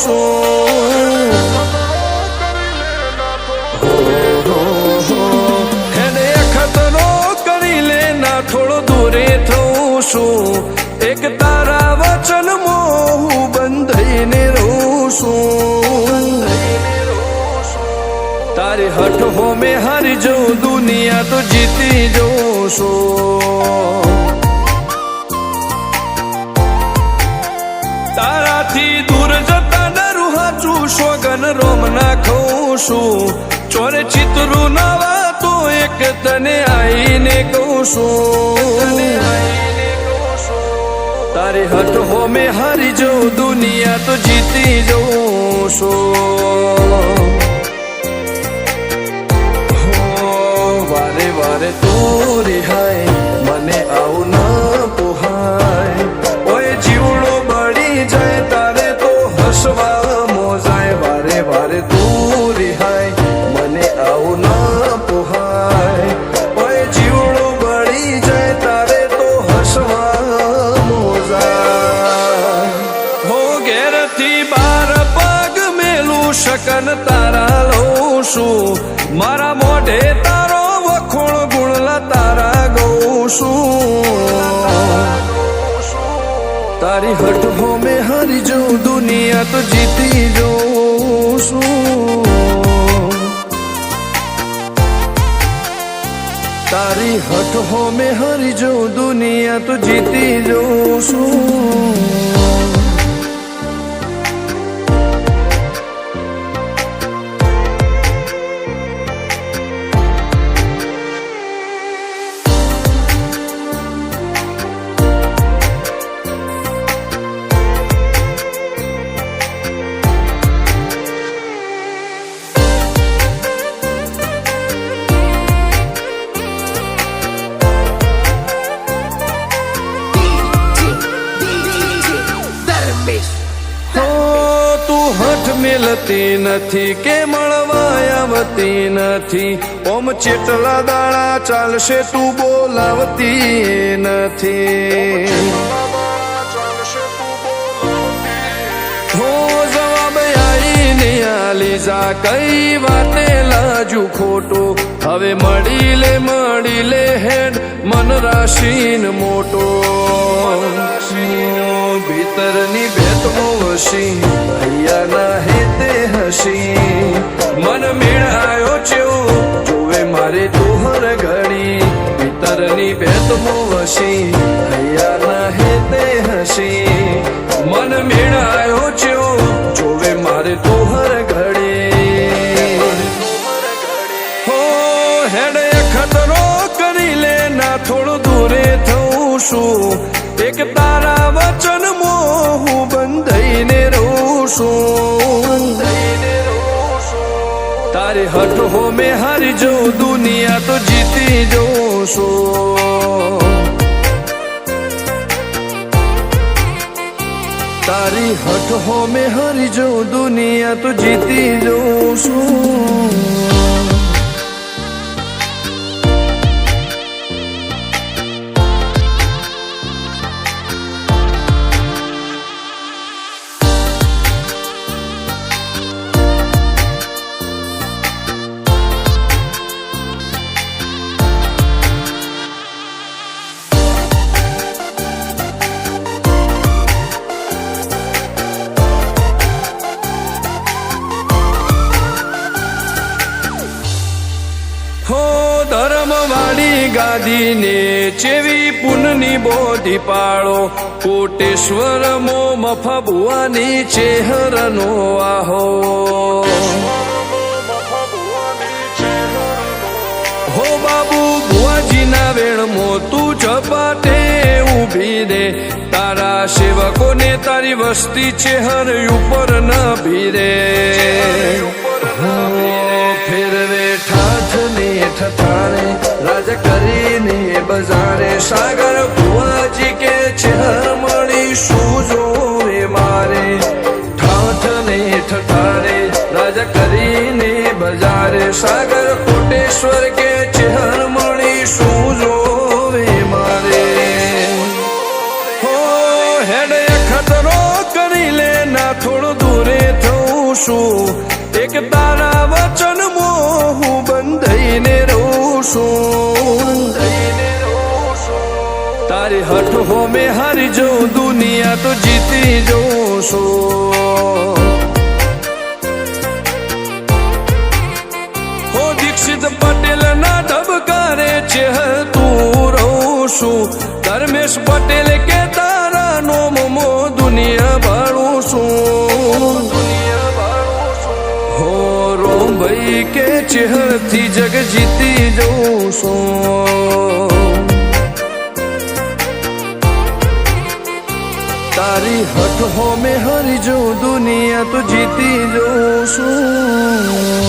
છું એને ખતરો કરી લે ના થોડો દૂરે થઉં છું એક તારા વચનમાં હું બંધાઈને રહું છું તારી હઠ હો મેં હારી જાઉં દુનિયા તો જીતી જાઉં છું તારાથી દૂર જતા ડરું હાચું સોગન રોમ ના ખઉં છું ચોરે ચિતરું નાવા તો એક તને આઈને કહું છું તારી હઠ હો મેં હારી જાઉં દુનિયા તો જીતી જાઉં છું વારે વારે તું રિહાય મને આવું ના પોહાય ઓય જીવડો બળી જાય તારે તો હસવા મોજાય વારે વારે તું રિહાય મને આવું ના પોહાય ઓય જીવડો બળી જાય તારે તો હસવા મોજાય હો ઘેરથી બાર પગ મેલું શકન તારા લઉં છું મારા મોઢે તારો વખોણ ગુણલા તારા ગઉં છું તારી હઠ હો મેં હારી જાઉં દુનિયા તો જીતી જાઉં છું તારી હઠ હો મેં હારી જાઉં દુનિયા તો જીતી જાઉં છું મિલતી નથી કે મળવા આવતી નથી ઓમ ચેટલા દાડા ચાલશે તું બોલાવતી નથી હો જવાબ આઈને આલી જા કઈ વાતે લાજુ ખોટો હવે મળી લે હેડ મન રાશીન મોટો ભીતરની ભેટમાં વસી હૈયાના હેતે હસી મન મેળાયો ચેવો જોવે મારે તોહર ઘડી ભીતરની ભેટમાં વસી હૈયાના હેતે હસી મન મેળાયો ચેવો જોવે મારે તોહર ઘડી હો હેડે ખતરો કરી લે ના થોડું દૂરે થઉં છું એક તારા વચનમાં હું બંધાઈને રહું છું તારી હઠ હો મેં હારી જાઉં દુનિયા તો જીતી જાઉં છું તારી હઠ હો મેં હારી જાઉં દુનિયા તો જીતી જાઉં છું ધર્મવાળી ગાદીને ચેવી પુનની બોધી પાળો કોટેશ્વર મો મફા ભુવાની ચેહરનો આહો હો બાબુ ભુવાજીના વેણમો તું ઝપાટે ઊભી રે તારા સેવકોને તારી વસ્તી ચેહર ઉપર ન ભીરે ફેરવે ઠાઠને ઠઠાણે રાજ કરીને બજારે સાગર ભુવાજી કે ચેહર મળી શું જોવે મારે ઠાઠને ઠઠાણે રાજ કરીને બજારે સાગર કોટેશ્વર કે ચેહર મળી શું જોવે મારે હો હેડે ખતરો કરી લે ના થોડો દૂરે છું એક તારા વચનમાં હું બંધાઈને રહું છું તારી હઠ હો મેં હારી જઉં દુનિયા તો જીતી જઉં છું હો દીક્ષિત પટેલ ના ધબકારે છે તું રહું છું ધર્મેશ પટેલ કે તારા નોમો દુનિયા ભાળું છું હો રોમ ભાઈ કે ચેહરથી જગ જીતી જઉં છું તારી હઠ હો મેં હરી જઉં દુનિયા તો જીતી જઉં છું